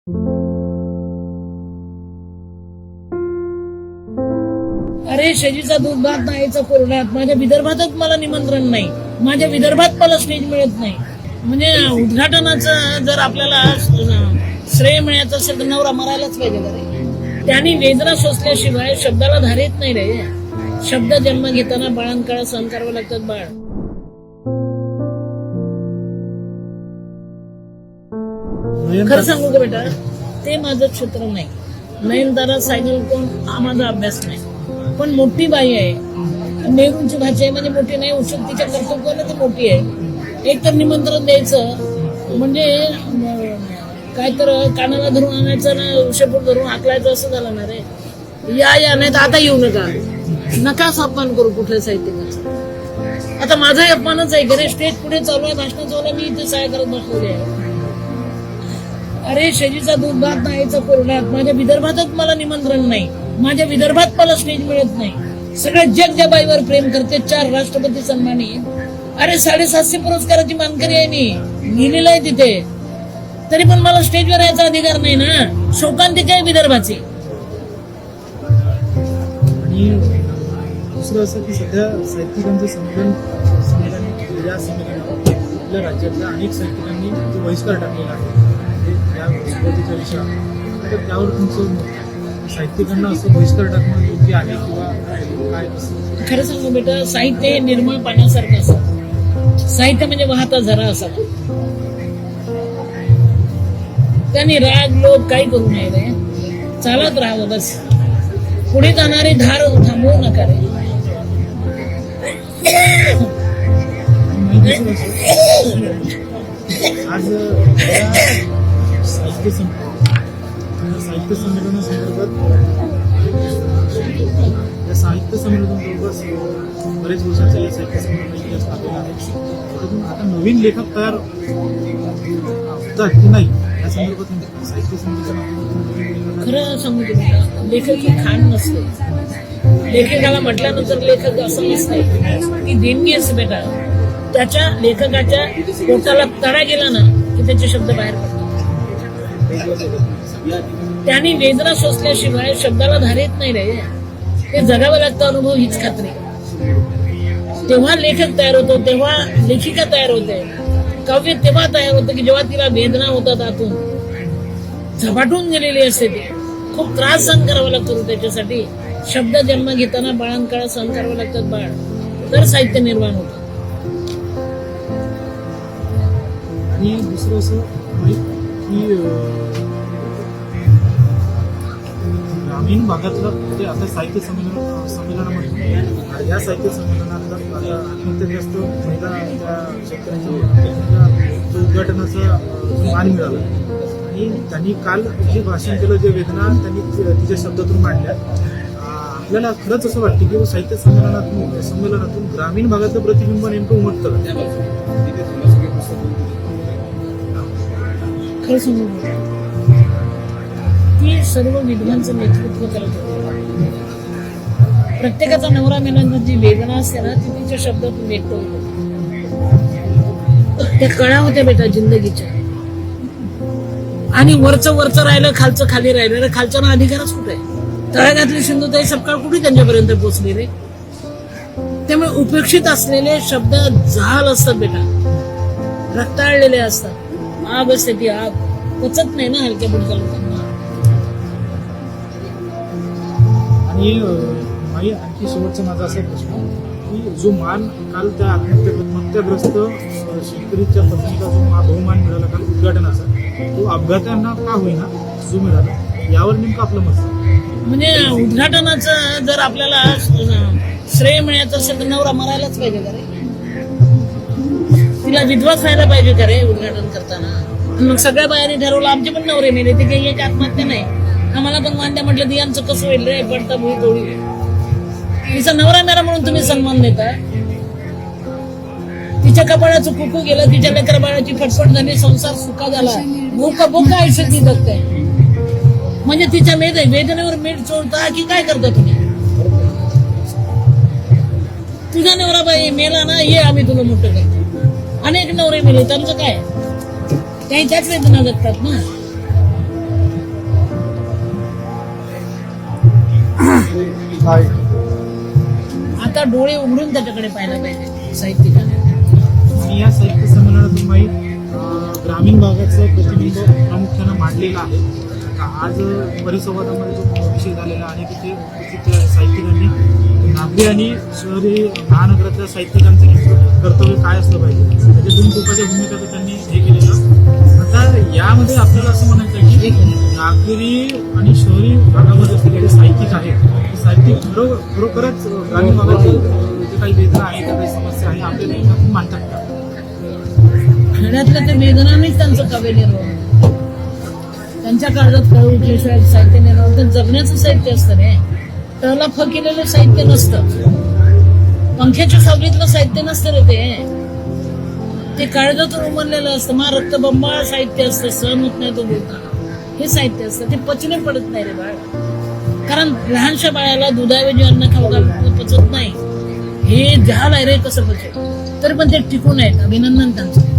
अरे शेजीचा दूध भात नाहीचा कोरड्यात, माझ्या विदर्भातच मला निमंत्रण नाही, माझ्या विदर्भात मला स्टेज मिळत नाही. म्हणजे उद्घाटनाचं जर आपल्याला श्रेय मिळायचं असेल तर नवरा मरायलाच पाहिजे का रे? त्यांनी वेदना सोसल्याशिवाय शब्दाला धारेत नाही रे. शब्द जन्म घेताना बाळांकाळा सहन करावं लागतात. बाळ खरं सांगू का बेटा, ते माझं क्षेत्र नाही. नयनतारा सायकल कोण हा माझा अभ्यास नाही. पण मोठी बाई आहे, नेहरूंची भाषा आहे, म्हणजे मोठी नाही, तिच्या कर्तव्याला ती मोठी आहे. एक तर निमंत्रण द्यायचं म्हणजे काय तर कानाला धरून आणायचं ना, शेपूट धरून हाकलायचं असं झालं ना रे. या नाही तर आता येऊ नकाच अपमान करू कुठल्या साहित्याचा. आता माझाही अपमानच आहे की रे. स्टेज पुढे चालू आहे, भाषण चालू आहे, मी इथे सहाय्य करत बसलेले आहे. अरे शेजीचा दूध भात नाहीचा कोरड्यात, माझ्या विदर्भातच मला निमंत्रण नाही, माझ्या विदर्भात मला स्टेज मिळत नाही. सगळे जग ज्या बाईवर प्रेम करते, 4 राष्ट्रपती सन्मानित, अरे 750 पुरस्काराची मानकरी आहे मी, लिहिलेलं आहे तिथे. तरी पण मला स्टेजवर यायचा अधिकार नाही ना. शोकांतिका आहे विदर्भाची. आणि दुसरं असं की सध्या साहित्यिकांचं संमेलन या संमेलनावर आपल्या राज्यातल्या अनेक साहित्यिकांनी तो बहिष्कार टाकलेला आहे. या सुरुवातीच्या विषयावर तर त्यावर तुमचं साहित्यिकांना असं बहिष्कार टाकणं योग्य आहे किंवा काय असं? खरं सांगू बेटा, साहित्य हे निर्मळ पाण्यासारखं असतं. साहित्य म्हणजे वाहता झरा असा. त्यांनी राग लोक काही करू नये रे. चालत राहावं बस. पुढे जाणारी धार थांबवू नका रे. आज साहित्य संमेलनासंदर्भात या साहित्य संमेलनाबरोबर बरेच वर्षाचं या साहित्य संमेलनाची इतिहास लागलेला आहे. त्यातून आता नवीन लेखक तयार होतात की नाही या संदर्भात साहित्य संमेलनात खरं सांगू तुम्हाला, लेखक ही खाण नसते. लेखकाला म्हटल्यानंतर लेखक असं नसते, ती देणगी असते बेटा. त्याच्या लेखकाच्या पोटाला तडा गेला ना की त्याचे शब्द बाहेर पडतात. त्यांनी वेदना सोसल्याशिवाय शब्दाला धारेत नाही रे. ते जगावं लागतं. अनुभव हीच खात्री. तेव्हा लेखक तयार होतो, तेव्हा लेखिका तयार होते. काव्य तेव्हा तयार होतं की जेव्हा तिला वेदना होतात, आतून झपाटून गेलेली असते. ती खूप त्रास सहन करावा लागतो त्याच्यासाठी. शब्द जन्म घेताना बाळांकाळा सहन करावं लागतात. बाळ तर साहित्य निर्माण होतं. आणि दुसरं असं की ग्रामीण भागातलं म्हणजे आता साहित्य संमेलनामध्ये या साहित्य संमेलनातला आत्महत्याग्रस्त महिला त्या शेतकऱ्यांच्या उद्घाटनाचा मान मिळाला. आणि त्यांनी काल जे भाषण केलं, जे वेदना त्यांनी तिच्या शब्दातून मांडल्या. आपल्याला खरंच असं वाटतं की साहित्य संमेलनातून ग्रामीण भागातलं प्रतिबिंब नेमकं उमटतं. खरं सांगू, ती सर्व विद्वांचं नेतृत्व करत होते. प्रत्येकाचा नवरा मेल्यानंतर जी वेदना असते ना, ती तिच्या शब्दातून व्यक्त होते. त्या कळा होत्या बेटा जिंदगीच्या. आणि वरचं राहिलं, खालचं खाली राहिलं. खालच्याना अधिकारच कुठे आहे? तळागातली सिंधुताई सपकाळ कुठे त्यांच्यापर्यंत पोहोचली रे? त्यामुळे उपेक्षित असलेले शब्द जहाल असतात बेटा, रक्ताळलेले असतात. आग असते, ती आग पचत नाही ना हलक्या बुडक्या लोकांना. आणि माई, आणखी शेवटचा माझा असा प्रश्न की जो मान काल त्या आत्महत्याग्रस्त शेतकरीच्या पत्नीला जो बहुमान मिळाला काल उद्घाटनाचा, तो अपघातांना का होईना जो मिळाला, यावर नेमकं आपलं मत? म्हणजे उद्घाटनाचं जर आपल्याला श्रेय मिळायचं असेल तर नवरा मरायलाच पाहिजे का रे? तिला विधवाच व्हायला पाहिजे का रे उद्घाटन करताना? मग सगळ्या बायांनी ठरवलं आमचे पण नवरे मेले, ते काही एक आत्महत्या नाही, आम्हाला पण मान्य. म्हटलं ती यांचं कसं होईल रे? पडता भुई तोडी. तिचा नवरा मेला म्हणून तुम्ही सन्मान देता? तिच्या कपाळाचं कुकू गेलं, तिच्या लेकरा बाळाची फटफट झाली, संसार सुका झाला, बोका आयुष्य ती जगते. म्हणजे तिच्या वेदनेवर मीठ चोळता की काय करता तुम्ही? तुझा नवरा बाई मेला ना, ये आम्ही तुला मोठं करतो. अनेक नवरे मेले, त्यांचं काय? काही त्याच वेदना जगतात ना. नाही. आता डोळे उघडून त्याच्याकडे पाहायला पाहिजे साहित्यिकाने. आणि या साहित्य संमेलनातून माई ग्रामीण भागाचं प्रतिबिंब प्रामुख्यानं मांडलेलं आहे. आज परिसंवादामध्ये जो विषय झालेला आहे तिथे उपस्थित साहित्यिकांनी नागरी आणि शहरी महानगरातल्या साहित्यिकांचं कर्तव्य काय असलं पाहिजे त्याच्या दोन टोकाच्या भूमिका त्यांनी हे केलेलं. आता यामध्ये आपल्याला असं म्हणायचं आहे की नागरी आणि शहरी भागामध्ये असलेले जे साहित्यिक आहेत ते साहित्यिक खरोखरच ग्रामीण भागातील जे काही वेदना आहेत त्या काही समस्या आहे आपल्याला यातून मांडतात का? खेड्यातल्या ते वेदनानेच त्यांचं काव्य निर्माण, त्यांच्या काळात कळ उठल्याशिवाय साहित्य निर्माण. तर जगण्याचं साहित्य असतं रे, त्याला केलेलं साहित्य नसतं, पंख्याच्या सावलीतलं साहित्य नसतं रे. ते काळजातून उमरलेलं असतं. मा रक्तबंबाळ साहित्य असतं, सहन होत नाही तो बोलताना हे साहित्य असतं. ते पचने पडत नाही रे बाळ, कारण लहानशा बाळाला दुधाऐवजी अन्न खाऊ घालणं पचत नाही. हे जहाल आहे रे कसं पचेल, तरी पण ते टिकून आहेत. अभिनंदन त्यांचं.